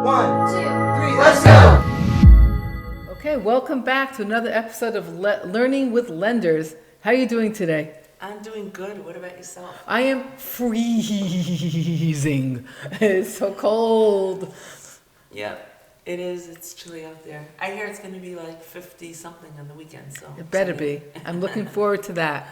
1, 2, 3, let's go! Okay, welcome back to another episode of Learning with Lenders. How are you doing today? I'm doing good. What about yourself? I am freezing. It's so cold. Yeah, it is. It's chilly out there. I hear it's going to be like 50 something on the weekend. So It better be. I'm looking forward to that.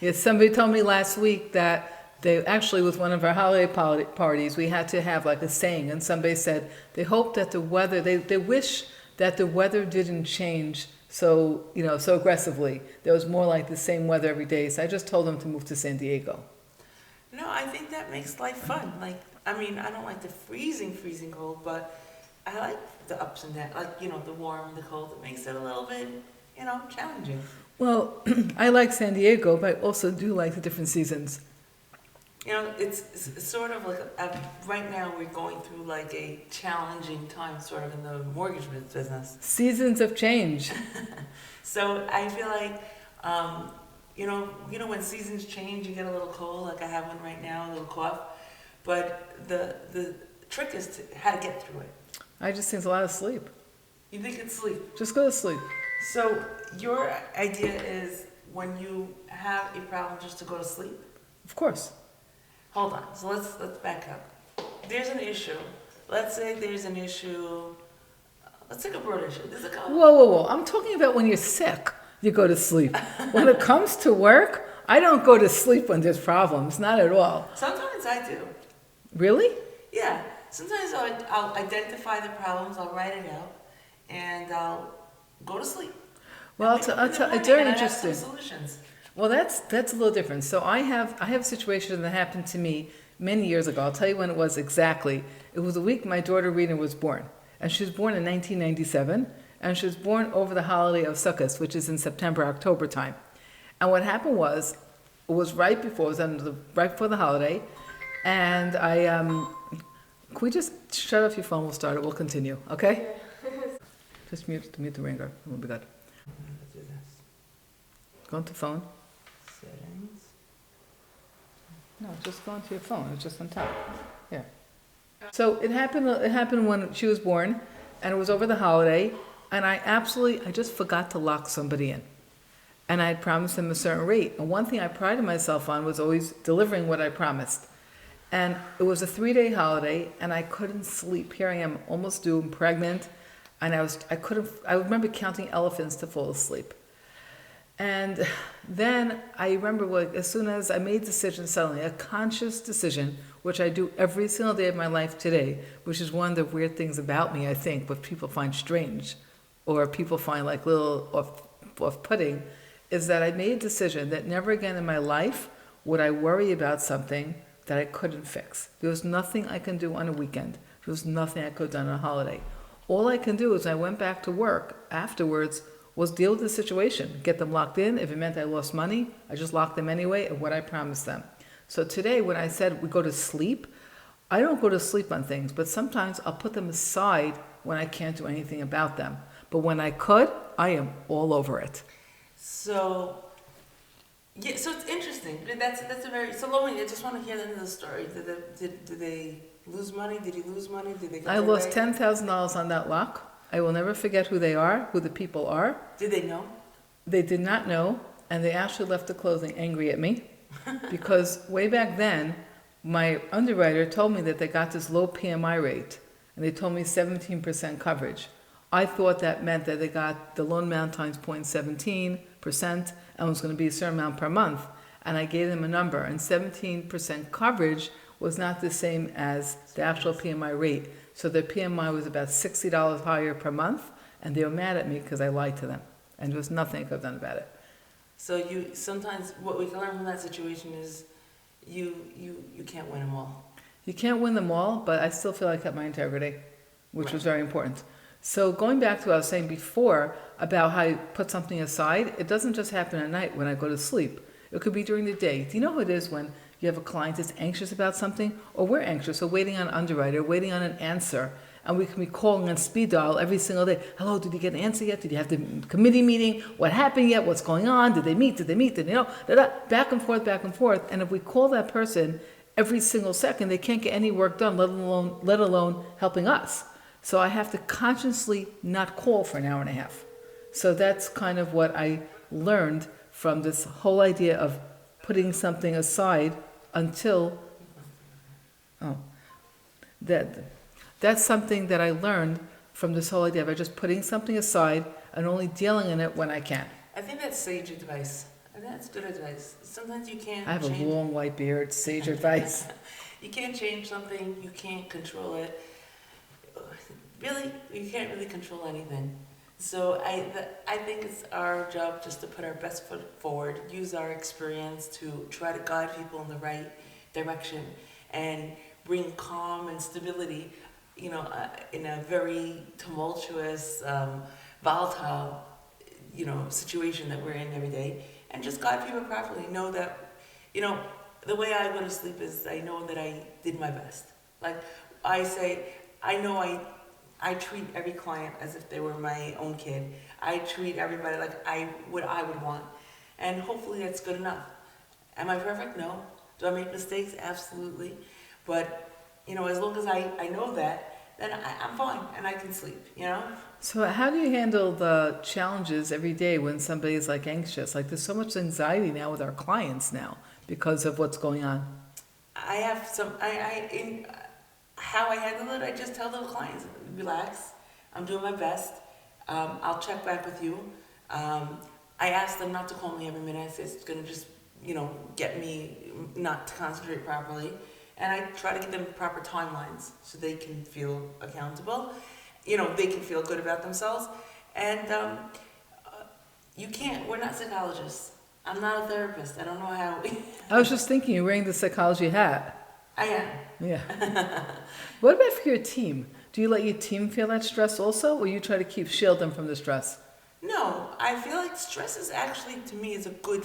Yes, somebody told me last week that they actually, with one of our holiday parties, we had to have like a saying, and somebody said they hope that the weather, they wish that the weather didn't change so aggressively. There was more like the same weather every day. So I just told them to move to San Diego. No, I think that makes life fun. I don't like the freezing cold, but I like the ups and downs. The warm, the cold. It makes it a little bit, challenging. Well, I like San Diego, but I also do like the different seasons. It's sort of like right now we're going through like a challenging time, sort of in the mortgage business. Seasons of change. So I feel like, when seasons change, you get a little cold. Like I have one right now, a little cough. But the trick is how to get through it. I just think it's a lot of sleep. You think it's sleep? Just go to sleep. So your idea is when you have a problem, just to go to sleep? Of course. Hold on. So let's back up. There's an issue. Let's say there's an issue. Let's take a broad issue. There's a couple. Whoa. I'm talking about when you're sick, you go to sleep. When it comes to work, I don't go to sleep when there's problems. Not at all. Sometimes I do. Really? Yeah. Sometimes I'll identify the problems. I'll write it out, and I'll go to sleep. Well, it's very interesting. Some solutions. Well, that's a little different. So I have a situation that happened to me many years ago. I'll tell you when it was exactly. It was the week my daughter Rena was born, and she was born in 1997, and she was born over the holiday of Sukkot, which is in September, October time. And what happened was, it was right before the holiday, and I can we just shut off your phone? We'll start it. We'll continue. Okay? Just mute the ringer. We'll be good. Let's do this. Go into phone. Settings. No, just go into your phone. It's just on top. Yeah. So it happened when she was born, and it was over the holiday, and I just forgot to lock somebody in. And I had promised them a certain rate. And one thing I prided myself on was always delivering what I promised. And it was a 3-day holiday, and I couldn't sleep. Here I am, almost due, I'm pregnant, and I remember counting elephants to fall asleep. And then I remember as soon as I made a decision suddenly, a conscious decision, which I do every single day of my life today, which is one of the weird things about me, I think, what people find strange, or people find like little off-putting, is that I made a decision that never again in my life would I worry about something that I couldn't fix. There was nothing I can do on a weekend. There was nothing I could have done on a holiday. All I can do is I went back to work afterwards was deal with the situation, get them locked in. If it meant I lost money, I just locked them anyway at what I promised them. So today when I said we go to sleep, I don't go to sleep on things, but sometimes I'll put them aside when I can't do anything about them. But when I could, I am all over it. So it's interesting. That's a very. So Lomi, I just want to hear the end of the story. Did they lose money? Did he lose money? Did they? Get I lost $10,000 on that lock. I will never forget who they are, who the people are. Did they know? They did not know, and they actually left the closing angry at me, because way back then, my underwriter told me that they got this low PMI rate, and they told me 17% coverage. I thought that meant that they got the loan amount times 0.17%, and was going to be a certain amount per month. And I gave them a number, and 17% coverage was not the same as the actual PMI rate. So their PMI was about $60 higher per month, and they were mad at me because I lied to them. And there was nothing I could have done about it. So sometimes what we can learn from that situation is you can't win them all. You can't win them all, but I still feel I kept my integrity, which was very important. So going back to what I was saying before about how you put something aside, it doesn't just happen at night when I go to sleep. It could be during the day. Do you know how it is when you have a client that's anxious about something, or we're anxious, so waiting on an underwriter, waiting on an answer, and we can be calling on speed dial every single day. Hello, did you get an answer yet? Did you have the committee meeting? What happened yet? What's going on? Did they meet? Did they know? Back and forth. And if we call that person every single second, they can't get any work done, let alone helping us. So I have to consciously not call for an hour and a half. So that's kind of what I learned from this whole idea of putting something aside until, oh, that's something that I learned from this whole idea of just putting something aside and only dealing in it when I can. I think that's sage advice. I think that's good advice. Sometimes you can't I have change. a long white beard, sage advice. You can't change something. You can't control it. Really, you can't really control anything. So I think it's our job just to put our best foot forward, use our experience to try to guide people in the right direction and bring calm and stability, in a very tumultuous, volatile, situation that we're in every day, and just guide people properly. Know that, the way I go to sleep is I know that I did my best. Like I say, I treat every client as if they were my own kid. I treat everybody like what I would want. And hopefully that's good enough. Am I perfect? No. Do I make mistakes? Absolutely. But, as long as I know that, then I'm fine and I can sleep, So how do you handle the challenges every day when somebody's like anxious? Like there's so much anxiety now with our clients now because of what's going on. I have some, how I handle it, I just tell the clients, relax, I'm doing my best, I'll check back with you. I ask them not to call me every minute, it's going to just, get me not to concentrate properly. And I try to give them proper timelines so they can feel accountable, they can feel good about themselves. And we're not psychologists. I'm not a therapist, I don't know how. I was just thinking, you're wearing the psychology hat. I am. Yeah. What about for your team? Do you let your team feel that stress also, or you try to shield them from the stress? No, I feel like stress is actually, to me, is a good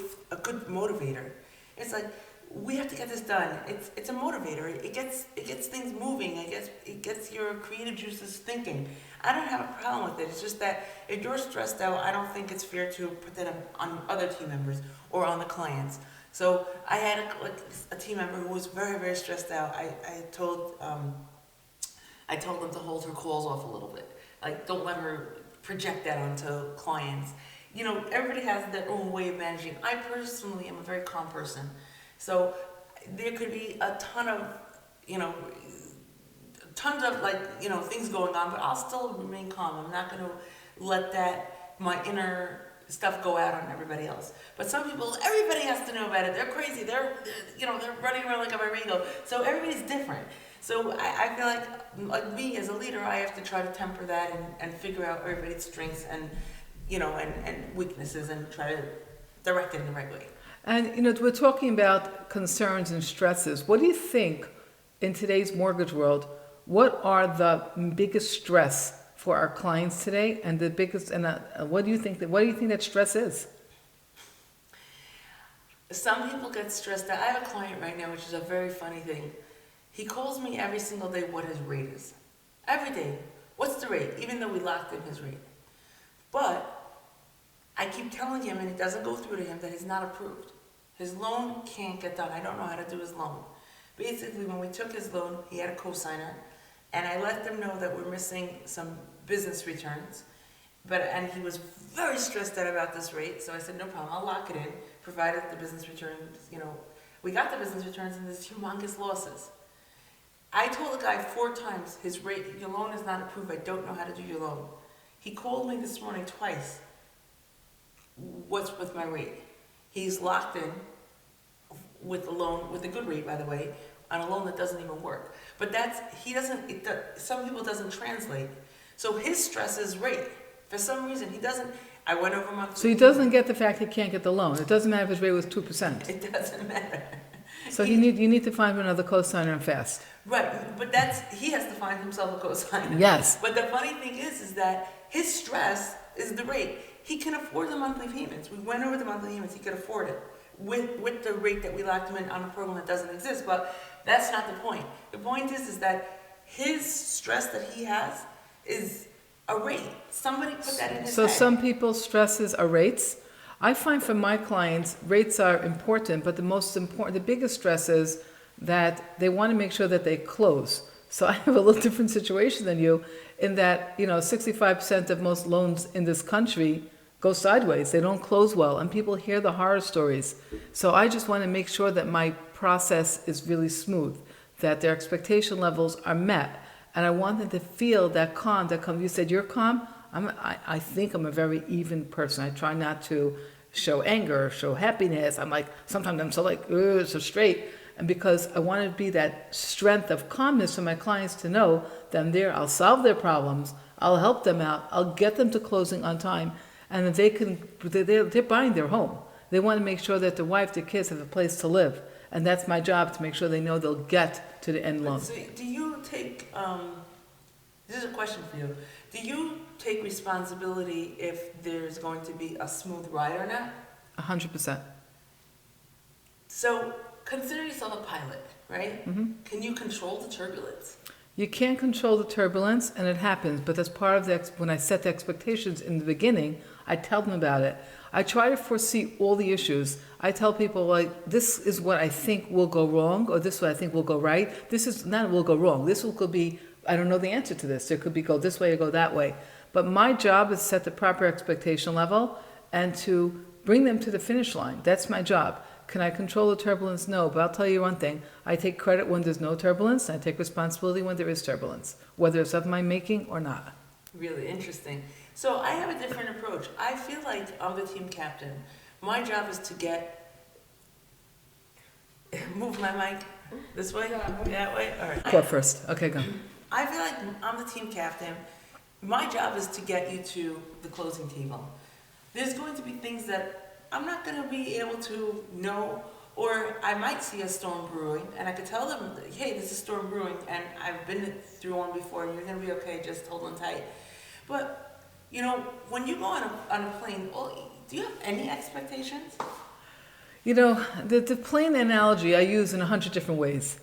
motivator. It's like, we have to get this done. It's a motivator. It gets things moving. It gets your creative juices thinking. I don't have a problem with it. It's just that if you're stressed out, I don't think it's fair to put that on other team members or on the clients. So I had a team member who was very, very stressed out. I told them to hold her calls off a little bit. Like, don't let her project that onto clients. Everybody has their own way of managing. I personally am a very calm person. So there could be a ton of, things going on, but I'll still remain calm. I'm not going to let my inner stuff go out on everybody else. But some people, everybody has to know about it. They're crazy. They're running around like a merry-go. So everybody's different. So I feel like me as a leader, I have to try to temper that and figure out everybody's strengths and weaknesses and try to direct it in the right way. And, we're talking about concerns and stresses. What do you think in today's mortgage world, what are the biggest stress for our clients today, and the biggest, and what do you think that stress is? Some people get stressed out. I have a client right now, which is a very funny thing. He calls me every single day what his rate is. Every day. What's the rate? Even though we locked in his rate. But I keep telling him, and it doesn't go through to him, that he's not approved. His loan can't get done. I don't know how to do his loan. Basically, when we took his loan, he had a cosigner, and I let them know that we're missing some business returns. And he was very stressed out about this rate, so I said, no problem, I'll lock it in, provided the business returns, we got the business returns and there's humongous losses. I told the guy 4 times, his rate, your loan is not approved, I don't know how to do your loan. He called me this morning twice. What's with my rate? He's locked in with a loan, with a good rate, by the way, on a loan that doesn't even work. But some people doesn't translate. So his stress is rate. For some reason, he doesn't. I went over monthly. So he doesn't get the fact he can't get the loan. It doesn't matter if his rate was 2%. It doesn't matter. So you need to find another cosigner and fast. Right, but he has to find himself a cosigner. Yes. But the funny thing is that his stress is the rate. He can afford the monthly payments. We went over the monthly payments. He could afford it with the rate that we locked him in on a program that doesn't exist. But that's not the point. The point is that his stress that he has is a rate. Somebody put that in his head. So some people's stresses are rates. I find for my clients, rates are important, but the biggest stress is that they want to make sure that they close. So I have a little different situation than you in that, 65% of most loans in this country go sideways. They don't close well, and people hear the horror stories. So I just want to make sure that my process is really smooth, that their expectation levels are met. And I want them to feel that calm that comes. You said you're calm. I think I'm a very even person. I try not to show anger, show happiness. Sometimes I'm so so straight. And because I want to be that strength of calmness for my clients to know that I'm there, I'll solve their problems, I'll help them out, I'll get them to closing on time, and that they're buying their home. They want to make sure that the wife, the kids have a place to live. And that's my job, to make sure they know they'll get to the end loan. So do you take, this is a question for you. Do you take responsibility if there's going to be a smooth ride or not? 100%. So consider yourself a pilot, right? Mm-hmm. Can you control the turbulence? You can't control the turbulence, and it happens, but that's part of when I set the expectations in the beginning, I tell them about it. I try to foresee all the issues. I tell people, this is what I think will go wrong, or this is what I think will go right. This is not will go wrong. Could be, I don't know the answer to this. There could be go this way or go that way. But my job is to set the proper expectation level and to bring them to the finish line. That's my job. Can I control the turbulence? No, but I'll tell you one thing. I take credit when there's no turbulence, and I take responsibility when there is turbulence, whether it's of my making or not. Really interesting. So I have a different approach. I feel like I'm the team captain. My job is to move my mic this way, that way. All right. Go first. Okay, go. I feel like I'm the team captain. My job is to get you to the closing table. There's going to be things that I'm not going to be able to know, or I might see a storm brewing, and I could tell them, hey, there's a storm brewing, and I've been through one before, and you're going to be okay, just hold on tight. But, when you go on a plane, do you have any expectations? The plane analogy I use in 100 different ways.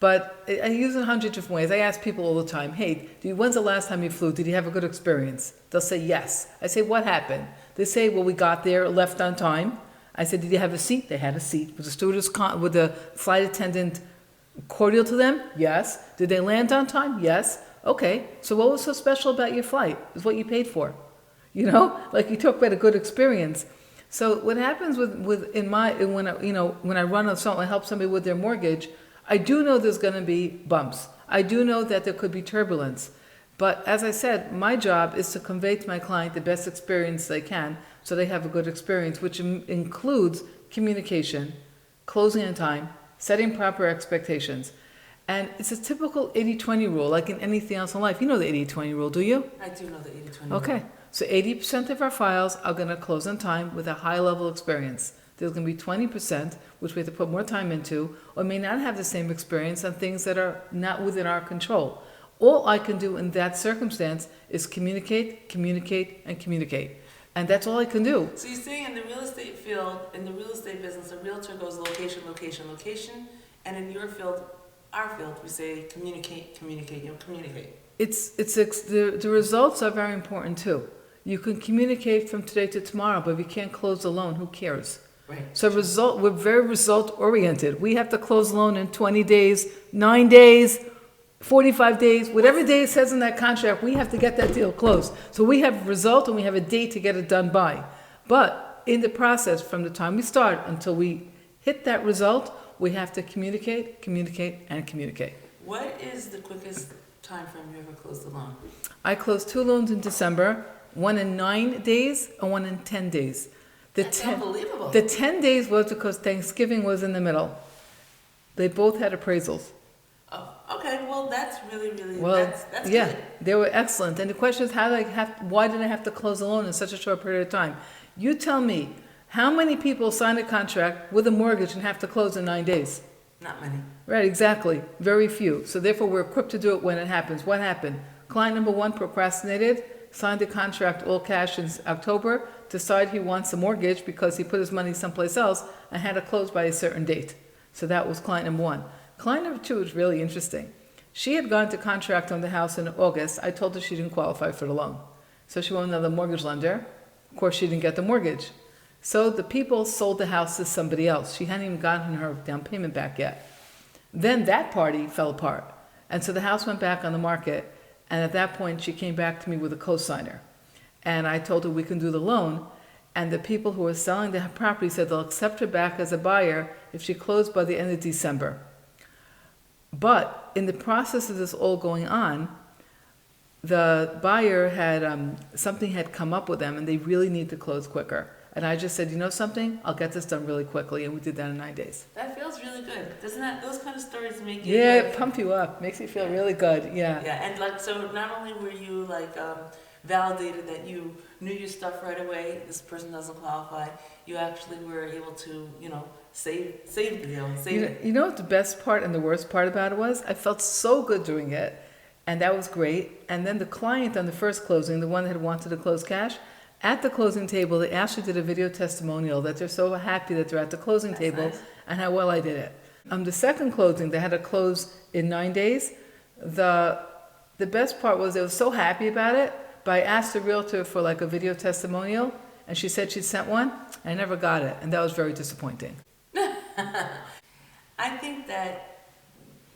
But I use it in 100 different ways. I ask people all the time, hey, when's the last time you flew? Did you have a good experience? They'll say yes. I say, what happened? They say, well, we got there, left on time. I said, did you have a seat? They had a seat. Was the stewardess, with the flight attendant cordial to them? Yes. Did they land on time? Yes. Okay. So what was so special about your flight? Is what you paid for. You talk about a good experience. So what happens when I run something, I help somebody with their mortgage, I do know there's going to be bumps. I do know that there could be turbulence. But as I said, my job is to convey to my client the best experience they can so they have a good experience, which includes communication, closing on time, setting proper expectations. And it's a typical 80-20 rule, like in anything else in life. You know the 80-20 rule, do you? I do know the 80-20 rule. Okay. So 80% of our files are going to close on time with a high level experience. There's going to be 20%, which we have to put more time into, or may not have the same experience on things that are not within our control. All I can do in that circumstance is communicate, communicate, and communicate. And that's all I can do. So you're saying in the real estate field, in the real estate business, a realtor goes location, location, location, and in your field, our field, we say communicate, communicate, communicate. The results are very important too. You can communicate from today to tomorrow, but if you can't close the loan, who cares? Right. So we're very result oriented. We have to close the loan in 20 days, 9 days, 45 days, whatever day it says in that contract, we have to get that deal closed. So we have a result and we have a date to get it done by. But in the process, from the time we start until we hit that result, we have to communicate, communicate, and communicate. What is the quickest time frame you ever closed a loan? I closed 2 loans in December, one in 9 days and one in 10 days. That's unbelievable. The 10 days was because Thanksgiving was in the middle. They both had appraisals. Oh, okay. Well, that's really, really, Well, that's yeah, good. they were excellent. And the question is, why did I have to close a loan in such a short period of time? You tell me, how many people sign a contract with a mortgage and have to close in 9 days? Not many. Right, exactly. Very few. So therefore, we're equipped to do it when it happens. What happened? Client number 1 procrastinated, signed a contract all cash in October, decided he wants a mortgage because he put his money someplace else and had to close by a certain date. So that was client number 1. Client number 2 is really interesting. She had gone to contract on the house in August. I told her she didn't qualify for the loan. So she went to another mortgage lender. Of course, she didn't get the mortgage. So the people sold the house to somebody else. She hadn't even gotten her down payment back yet. Then that party fell apart. And so the house went back on the market, and at that point she came back to me with a co-signer. And I told her we can do the loan, and the people who were selling the property said they'll accept her back as a buyer if she closed by the end of December. But in the process of this all going on, the buyer had, something had come up with them and they really need to close quicker. And I just said, you know something? I'll get this done really quickly. And we did that in 9 days. That feels really good. Doesn't that, those kind of stories make you... Yeah, like, it pump you up. Makes you feel really good. Yeah. Yeah, and like, so not only were you like validated that you knew your stuff right away, this person doesn't qualify, you actually were able to, you know, save the deal. You know what the best part and the worst part about it was? I felt so good doing it. And that was great. And then the client on the first closing, the one that had wanted to close cash, at the closing table, they actually did a video testimonial that they're so happy that they're at the closing That's table nice. and how well I did it. The second closing, they had to close in 9 days. The best part was they were so happy about it, but I asked the realtor for like a video testimonial, and she said she'd sent one. I never got it, and that was very disappointing. I think that,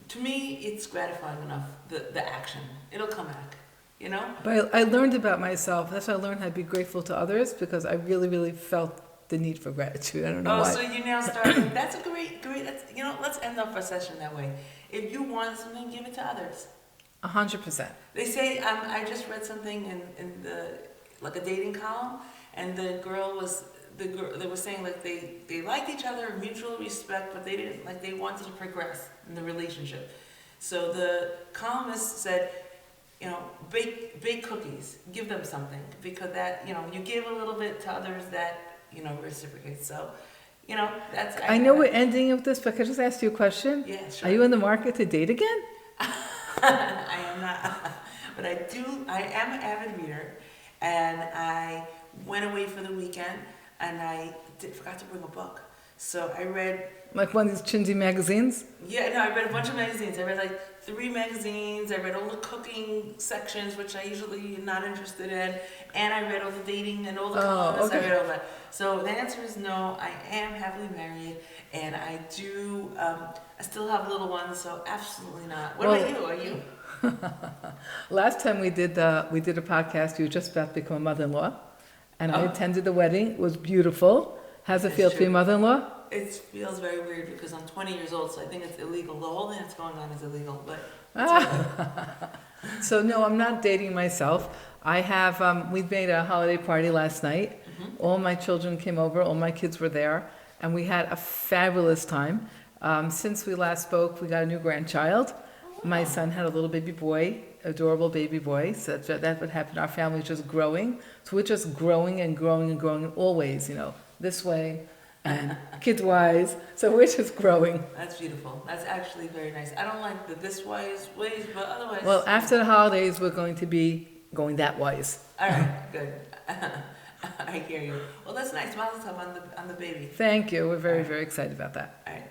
to me, it's gratifying enough, the action. It'll come back, you know? But I learned about myself. That's why I learned how to be grateful to others, because I really, really felt the need for gratitude. I don't know why. So you now started. That's a great, that's, you know, let's end off our session that way. If you want something, give it to others. 100%. They say, I just read something in the, like a dating column, and the girl, they were saying like they liked each other, mutual respect, but they didn't, like they wanted to progress in the relationship. So the columnist said, you know, bake cookies, give them something, because that, you know, you give a little bit to others, that, you know, reciprocates. So, you know, that's... I know we're ending with this, but can I just ask you a question? Yeah, sure. Are you in the market to date again? I am not, but I am an avid reader, and I went away for the weekend, and I forgot to bring a book. So I read... Like one of these chintzy magazines? Yeah, no, I read a bunch of magazines. I read like 3 magazines. I read all the cooking sections, which I usually am not interested in. And I read all the dating and all the columnists. okay. I read all that. So the answer is no. I am happily married, and I do, I still have little ones, so absolutely not. What about you? Are you? Last time we did a podcast, you were just about to become a mother-in-law. And I attended the wedding. It was beautiful. How's it feel to be a mother-in-law? It feels very weird because I'm 20 years old, so I think it's illegal. The whole thing that's going on is illegal, but... So no, I'm not dating myself. I have, we made a holiday party last night. Mm-hmm. All my children came over, all my kids were there, and we had a fabulous time. Since we last spoke, we got a new grandchild. My son had a little baby boy, adorable baby boy. So that's what happened. Our family is just growing. So we're just growing and growing and growing in all ways, you know, this way and kids-wise. So we're just growing. That's beautiful. That's actually very nice. I don't like the this-wise ways, but otherwise... Well, after the holidays, we're going to be going that wise. All right, good. I hear you. Well, that's nice. Mazel tov on the baby. Thank you. We're very, very excited about that. All right.